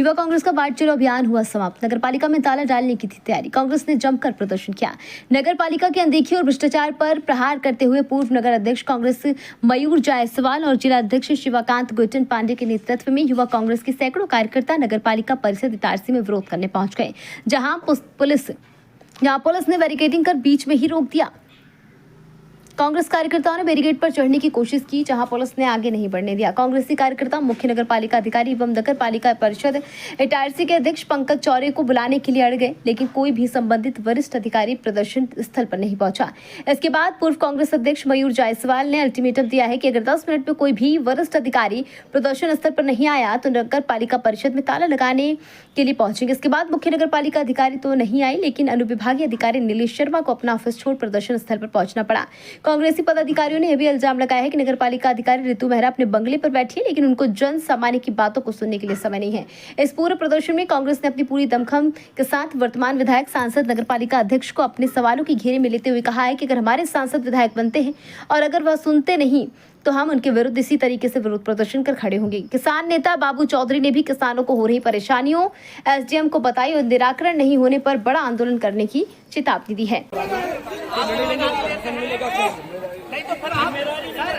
युवा कांग्रेस का बाट चलो अभियान हुआ समाप्त। नगरपालिका में ताला डालने की थी तैयारी। कांग्रेस ने जमकर प्रदर्शन किया। नगरपालिका की अनदेखी और भ्रष्टाचार पर प्रहार करते हुए पूर्व नगर अध्यक्ष कांग्रेस मयूर जायसवाल और जिला अध्यक्ष शिवाकांत गुटन पांडे के नेतृत्व में युवा कांग्रेस के सैकड़ों कार्यकर्ता नगरपालिका परिषद इटारसी में विरोध करने पहुंच गए, जहां पुलिस ने बैरिकेडिंग कर बीच में ही रोक दिया। कांग्रेस कार्यकर्ताओं ने बैरिकेड पर चढ़ने की कोशिश की, जहां पुलिस ने आगे नहीं बढ़ने दिया। कांग्रेसी कार्यकर्ता मुख्य नगरपालिका अधिकारी एवं नगरपालिका परिषद इटारसी के अध्यक्ष पंकज चौरे को बुलाने के लिए अड़ गए, लेकिन कोई भी संबंधित वरिष्ठ अधिकारी प्रदर्शन स्थल पर नहीं पहुंचा। इसके बाद पूर्व कांग्रेस अध्यक्ष मयूर जायसवाल ने अल्टीमेटम दिया है कि अगर 10 मिनट में कोई भी वरिष्ठ अधिकारी प्रदर्शन स्थल पर नहीं आया तो नगरपालिका परिषद में ताला लगाने के लिए पहुंचेंगे। इसके बाद मुख्य नगरपालिका अधिकारी तो नहीं आई, लेकिन अनुविभागीय अधिकारी नीलेश शर्मा को अपना ऑफिस छोड़ प्रदर्शन स्थल पर पहुंचना पड़ा। कांग्रेसी पदाधिकारियों ने यह भी इल्जाम लगाया है कि नगरपालिका अधिकारी ऋतु मेहरा अपने बंगले पर बैठी है, लेकिन उनको जन सामान्य की बातों को सुनने के लिए समय नहीं है। इस पूरे प्रदर्शन में कांग्रेस ने अपनी पूरी दमखम के साथ वर्तमान विधायक सांसद नगरपालिका अध्यक्ष को अपने सवालों की घेरे में लेते हुए कहा है कि अगर हमारे सांसद विधायक बनते हैं और अगर वह सुनते नहीं तो हम उनके विरुद्ध इसी तरीके से विरोध प्रदर्शन कर खड़े होंगे। किसान नेता बाबू चौधरी ने भी किसानों को हो रही परेशानियों एसडीएम को बताई और निराकरण नहीं होने पर बड़ा आंदोलन करने की चेतावनी दी है। नहीं तो फिर आप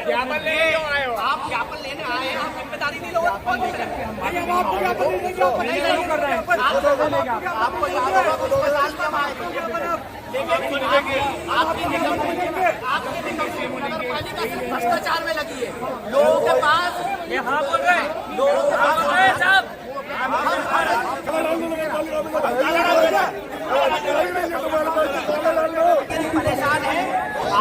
ज्ञापन लेने क्यों आए हो? आप ज्ञापन लेने आए हैं, आप जिम्मेदारी नहीं लोगे। कौन नहीं कर रहे हैं? आपको याद होगा तो 2 साल में हम आए थे, लेकिन आपकी निगम नगरपालिका सिर्फ भ्रष्टाचार में लगी है। लोगों के पास यहाँ बोल रहे हैं, लोगों के पास साहब परेशान है।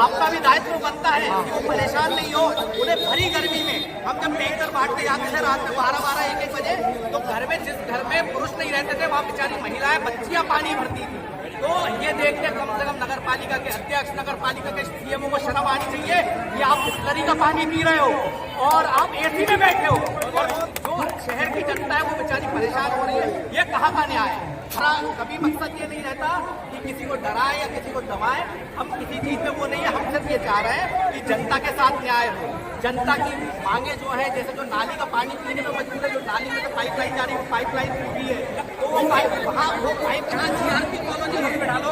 आपका भी दायित्व बनता है कि वो परेशान नहीं हो। उन्हें भरी गर्मी में हम जब टैंकर बांटते जाते थे रात में 12-12, 1-1 बजे, तो घर में जिस घर में पुरुष नहीं रहते थे वहाँ बेचारी महिलाएं बच्चियां पानी भरती थी। तो ये देखते कम से कम नगरपालिका के अध्यक्ष, नगरपालिका के सीएमओ को शर्म आनी चाहिए कि आप बिस्लरी का पानी पी रहे हो और आप एसी में बैठे हो, और जो शहर की जनता है वो बेचारी परेशान हो रही है। ये कहाँ का न्याय है? कभी मकसद ये नहीं रहता कि किसी को डराए या किसी को दबाए। हम किसी चीज में वो नहीं है। हम सिर्फ ये चाह रहे हैं कि जनता के साथ न्याय हो। जनता की मांगे जो है, जैसे जो नाली का पानी पीने में मजबूर है, जो नाली में तो पाइपलाइन जा रही है, पाइपलाइन टूटी है, तो वो पाइप वहाँ वो पाइप जीआरपी कॉलोनी में डालो।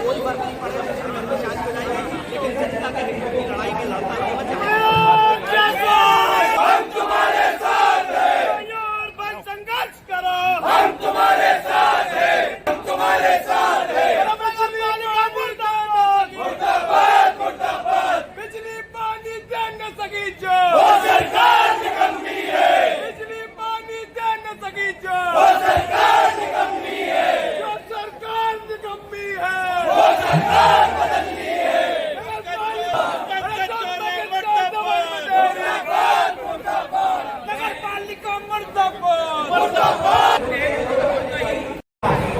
कोई फर्क नहीं पड़ रहा, लेकिन जनता के हितों की लड़ाई में लड़ता है।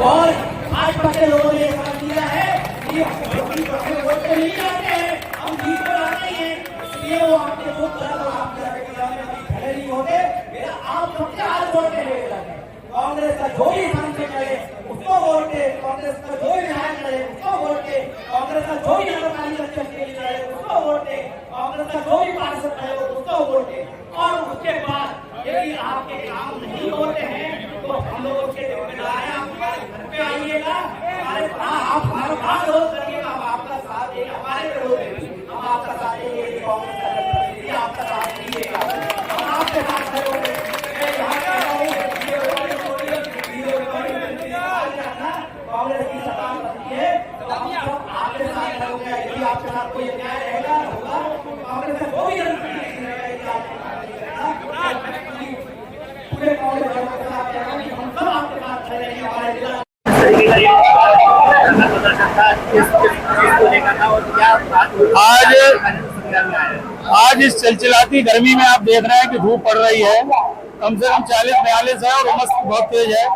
और आज तक के लोगों ने साथ दिया है कि वोट नहीं आते हैं, हम जीत कर आते हैं, इसलिए वो आपके वोट खड़े नहीं होते। मेरा आप सबके हाथ वोट के लिए कांग्रेस का जो भी सांसद करे उसको वोट दे, कांग्रेस का जो भी विधायक करे उसको वोट दे, कांग्रेस का जो भी नगरपालिका अध्यक्ष के लिए लड़े उसको वोट दे, कांग्रेस का जो भी पार्षद है उसको वोट दे। और उसके बाद यदि आपके काम नहीं होते हैं तो हम लोग उसके जिम्मेदार हैं। आप हमारे घर पे आइएगा, आप हमारा बात रोज करिएगा, हम आपका साथ देंगे, हमारे विरोध में हम आपका साथ देंगे। कांग्रेस का प्रतिनिधि आपका साथ दीजिएगा, हम आपके साथ करोगे। कांग्रेस की सरकार बनती है तो हम सब आपके साथ रहोगे। यदि आपके साथ कोई अन्याय रहेगा होगा, कांग्रेस का कोई पूरे कांग्रेस के साथ हम सब आपके साथ खड़े हैं। हमारे आज इस चिलचिलाती गर्मी में आप देख रहे हैं कि धूप पड़ रही है, कम से कम 40-42 है और उमस बहुत तेज है।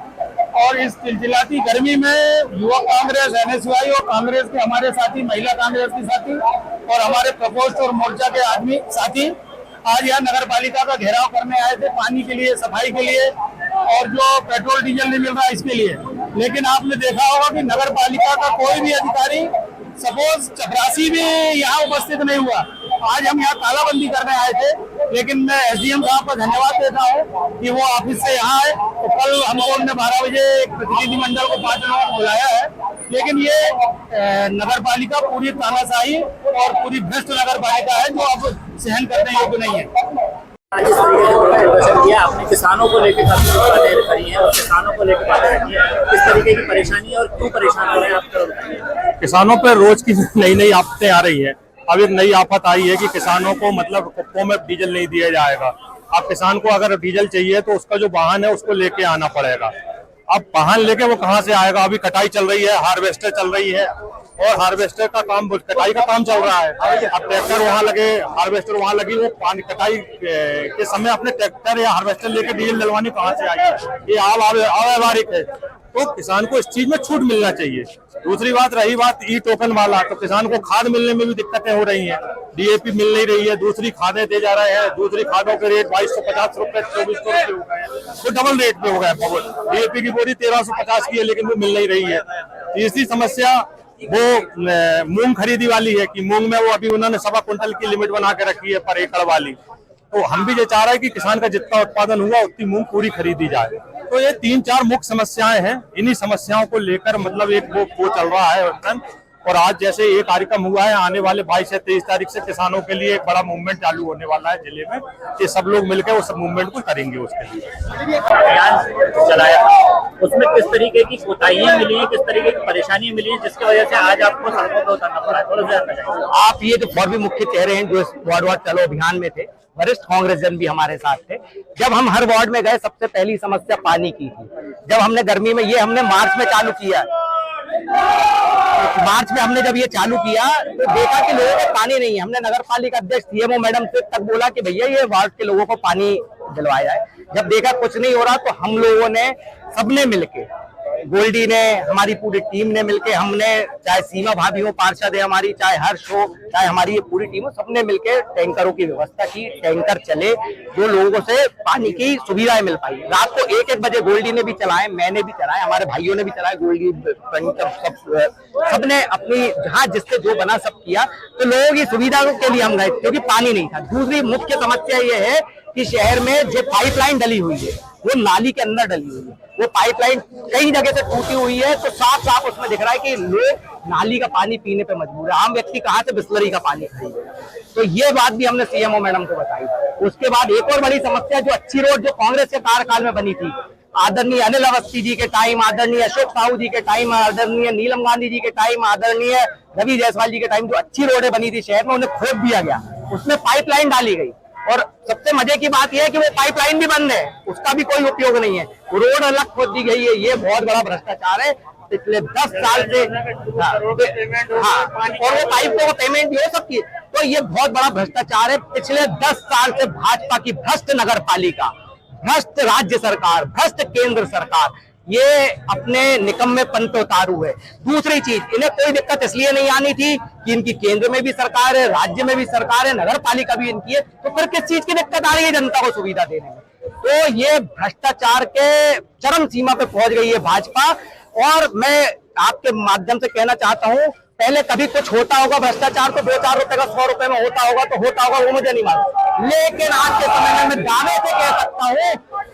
और इस चिलचिलाती गर्मी में युवा कांग्रेस, एनएसयूआई और कांग्रेस के हमारे साथी, महिला कांग्रेस के साथी और हमारे प्रकोष्ठ और मोर्चा के आदमी साथी आज यहाँ नगर पालिका का घेराव करने आए थे, पानी के लिए, सफाई के लिए और जो पेट्रोल डीजल नहीं मिल रहा है इसके लिए। लेकिन आपने देखा होगा कि नगर पालिका का कोई भी अधिकारी, सपोज चपरासी भी यहाँ उपस्थित नहीं हुआ। आज हम यहाँ तालाबंदी करने आए थे लेकिन मैं एसडीएम साहब का धन्यवाद देता हूँ कि वो ऑफिस से यहाँ है। तो कल हमको उन्होंने 12 बजे एक प्रतिनिधिमंडल को 5 जनों को बुलाया है, लेकिन ये नगर पालिका पूरी तानाशाही और पूरी भ्रष्ट नगर पालिका है जो अब सहन करने योग्य नहीं है। आज इस तरीके से प्रदर्शन किया, आपने किसानों को लेकर काफी बातें करी हैं और किसानों को लेकर बातें रखी है, किस तरीके की परेशानी है और क्यों परेशान हो रहे हैं आप? किसानों पर रोज की नई नई आफतें आ रही है। अब एक नई आफत आई है कि किसानों को मतलब कुप्पों में डीजल नहीं दिया जाएगा। अब किसान को अगर डीजल चाहिए तो उसका जो वाहन है उसको लेके आना पड़ेगा। अब वाहन लेके वो कहाँ से आएगा? अभी कटाई चल रही है, हार्वेस्टर चल रही है और हार्वेस्टर का काम, कटाई का काम चल रहा है। अब ट्रैक्टर वहाँ लगे, हार्वेस्टर वहाँ लगी, वो पानी कटाई के समय अपने ट्रैक्टर या हार्वेस्टर लेके डीजल डलवानी कहाँ से आएगी? ये अव्यावहारिक है। तो किसान को इस चीज में छूट मिलना चाहिए। दूसरी बात, रही बात ई टोकन वाला, तो किसान को खाद मिलने में भी दिक्कतें हो रही हैं। डीएपी मिल नहीं रही है, दूसरी खादें दे जा रहे हैं, दूसरी खादों के रेट 2250 रुपए 2400 रुपए हो गए हैं, वो डबल रेट पे हो गए। डीएपी की बोरी 1350 की है, लेकिन वो मिल नहीं रही है। तीसरी समस्या वो मूंग खरीदी वाली है कि मूंग में वो अभी उन्होंने 1.25 क्विंटल की लिमिट बना के रखी है पर एकड़ वाली। तो हम भी ये चाह रहे हैं कि किसान का जितना उत्पादन हुआ उतनी मूंग पूरी खरीदी जाए। तो ये 3-4 मुख्य समस्याएं हैं। इन्हीं समस्याओं को लेकर मतलब एक वो चल रहा है। और आज जैसे ये कार्यक्रम हुआ है, आने वाले 22 से 23 तारीख से किसानों के लिए एक बड़ा मूवमेंट चालू होने वाला है जिले में, कि सब लोग मिलकर उस मूवमेंट को करेंगे। उसके लिए अभियान चलाया, उसमें किस तरीके की कोताहियां मिली हैं, किस तरीके की परेशानियां मिली हैं जिसकी वजह से आज आपको सड़कों पर उतरना पड़ा? थोड़ा सा आप ये जो और भी मुख्य चेहरे हैं जो इस वार्ड वार्ड चलो अभियान में थे, वरिष्ठ कांग्रेसजन भी हमारे साथ थे। जब हम हर वार्ड में गए, सबसे पहली समस्या पानी की थी। जब हमने गर्मी में, ये हमने मार्च में चालू किया, मार्च में हमने जब ये चालू किया तो देखा कि लोगों को पानी नहीं है। हमने नगर पालिका अध्यक्ष सीएमओ मैडम से तक बोला कि भैया ये वार्ड के लोगों को पानी दिलवाया जाए। जब देखा कुछ नहीं हो रहा तो हम लोगों ने, सबने मिलके, गोल्डी ने, हमारी पूरी टीम ने मिलके, हमने, चाहे सीमा भाभी हो, पार्षद है हमारी, चाहे हर्ष हो, चाहे हमारी ये पूरी टीम हो, सबने मिलके टैंकरों की व्यवस्था की। टैंकर चले जो लोगों से पानी की सुविधाएं मिल पाई। रात को 1-1 बजे गोल्डी ने भी चलाए, मैंने भी चलाए, हमारे भाइयों ने भी चलाए, गोल्डी सबने अपनी जहाँ जिससे जो बना सब किया। तो लोगों की सुविधा के लिए हम गए क्योंकि पानी नहीं था। दूसरी मुख्य समस्या ये है कि शहर में जो पाइपलाइन डली हुई है वो नाली के अंदर डली हुई है। वो पाइपलाइन कई जगह से टूटी हुई है, तो साफ साफ उसमें दिख रहा है कि लोग नाली का पानी पीने पे मजबूर है। आम व्यक्ति कहाँ से बिस्लरी का पानी खरीदेगा? तो ये बात भी हमने सीएमओ मैडम को बताई। उसके बाद एक और बड़ी समस्या, जो अच्छी रोड जो कांग्रेस के कार्यकाल में बनी थी, आदरणीय अनिल अवस्थी जी के टाइम, आदरणीय अशोक साहू जी के टाइम, आदरणीय नीलम गांधी जी के टाइम, आदरणीय रवि जायसवाल जी के टाइम, जो अच्छी रोडें बनी थी शहर में, उन्हें खोद दिया गया, उसमें पाइपलाइन डाली गई। और सबसे मजे की बात यह है कि वो पाइपलाइन भी बंद है, उसका भी कोई उपयोग नहीं है। रोड अलग खोद दी गई है। ये बहुत बड़ा भ्रष्टाचार है पिछले 10 साल से। हाँ, और वो पाइपों को पेमेंट भी हो सकती है। तो ये बहुत बड़ा भ्रष्टाचार है। पिछले 10 साल से भाजपा की भ्रष्ट नगर पालिका, भ्रष्ट राज्य सरकार, भ्रष्ट केंद्र सरकार, ये अपने निकम्मेपन पे उतारू है। दूसरी चीज, इन्हें कोई दिक्कत इसलिए नहीं आनी थी कि इनकी केंद्र में भी सरकार है, राज्य में भी सरकार है, नगर पालिका भी इनकी है, तो फिर किस चीज की दिक्कत आ रही है जनता को सुविधा देने में? तो ये भ्रष्टाचार के चरम सीमा पे पहुंच गई है भाजपा। और मैं आपके माध्यम से कहना चाहता हूं, पहले कभी कुछ होता होगा भ्रष्टाचार तो 2-4 रुपए का 100 रुपए में होता होगा, तो होता होगा, वो मुझे नहीं मालूम। लेकिन आज के समय में मैं दावे से कह सकता हूँ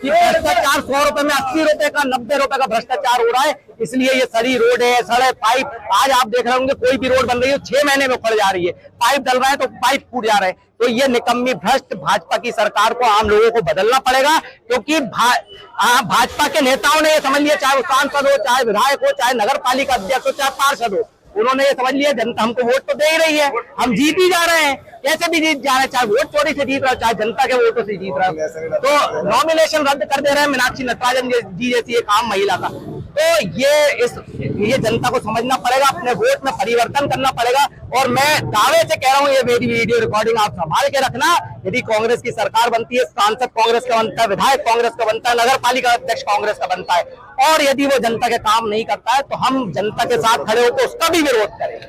कि भ्रष्टाचार 100 रुपए में 80 रुपए का, 90 रुपए का भ्रष्टाचार हो रहा है। इसलिए ये सड़ी रोड है, सड़क, पाइप, आज आप देख रहे होंगे कोई भी रोड बन रही है 6 महीने में उखड़ जा रही है, पाइप डल रहा है तो पाइप फूट जा रहे हैं। तो ये निकम्मी भ्रष्ट भाजपा की सरकार को, आम लोगों को बदलना पड़ेगा। क्योंकि भाजपा के नेताओं ने ये समझ लिया, चाहे वो सांसद हो, चाहे विधायक हो, चाहे नगर पालिका अध्यक्ष हो, चाहे पार्षद हो, उन्होंने ये समझ लिया जनता हमको वोट तो दे ही रही है, हम जीत ही जा रहे हैं, कैसे भी जीत जा रहे हैं, चाहे वोट चोरी से जीत रहा है, चाहे जनता के वोटों से जीत रहा है। तो नॉमिनेशन रद्द कर दे रहे हैं मीनाक्षी नटराजन जी जैसी एक आम महिला का। तो ये जनता को समझना पड़ेगा, अपने वोट में परिवर्तन करना पड़ेगा। और मैं दावे से कह रहा हूँ, ये मेरी वीडियो रिकॉर्डिंग आप संभाल के रखना। यदि कांग्रेस की सरकार बनती है, सांसद कांग्रेस का बनता है, विधायक कांग्रेस का बनता है, नगर पालिका अध्यक्ष कांग्रेस का बनता है, और यदि वो जनता के काम नहीं करता है तो हम जनता के साथ खड़े होकर उसका भी विरोध करेंगे।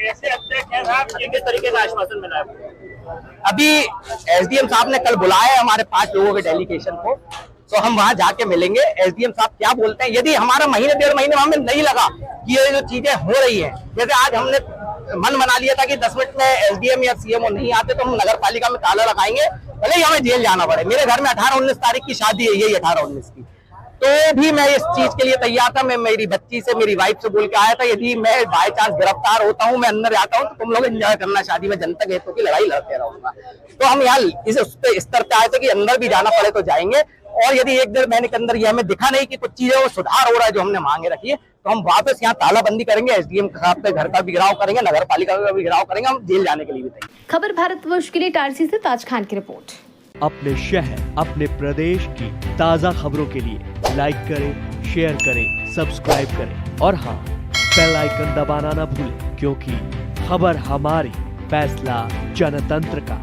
ऐसे अध्यक्ष हैं साहब, किस तरीके का आश्वासन मिला है? अभी एसडीएम साहब ने कल बुलाया है हमारे 5 लोगों के डेलीगेशन को, तो हम वहां जाके मिलेंगे, एसडीएम साहब क्या बोलते हैं। यदि हमारा महीने 1.5 महीने हमें नहीं लगा कि ये जो चीजें हो रही हैं, जैसे आज हमने मन बना लिया था कि 10 मिनट में एसडीएम या सीएमओ नहीं आते तो हम नगर पालिका में ताला लगाएंगे, भले ही हमें जेल जाना पड़े। मेरे घर में 18-19 तारीख की शादी है, यही 18-19 की, तो भी मैं इस चीज के लिए तैयार था। मैं मेरी बच्ची से, मेरी वाइफ से बोल के आया था, यदि मैं बाय चांस गिरफ्तार होता हूँ, मैं अंदर आता हूँ, तो तुम लोग एंजॉय करना शादी में, जनता के हितों की लड़ाई लड़ते रहूंगा। तो हम यहाँ इस स्तर पे आए थे कि अंदर भी जाना पड़े तो जाएंगे, और यदि 1-1.5 महीने के अंदर ये हमें दिखा नहीं कि कुछ चीजें वो सुधार हो रहा है जो हमने मांगे रखी है, तो हम वापस यहाँ तालाबंदी करेंगे, एसडीएम के साथ घर का भी घेराव करेंगे, नगर पालिका का भी घेराव करेंगे, हम जेल जाने के लिए भी तैयार। खबर भारतवर्ष के लिए इटारसी से ताज खान की रिपोर्ट। अपने शहर, अपने प्रदेश की ताज़ा खबरों के लिए लाइक करें, शेयर करें, सब्सक्राइब करें और हाँ, बेल आइकन दबाना ना भूलें, क्योंकि खबर हमारी, फैसला जनतंत्र का।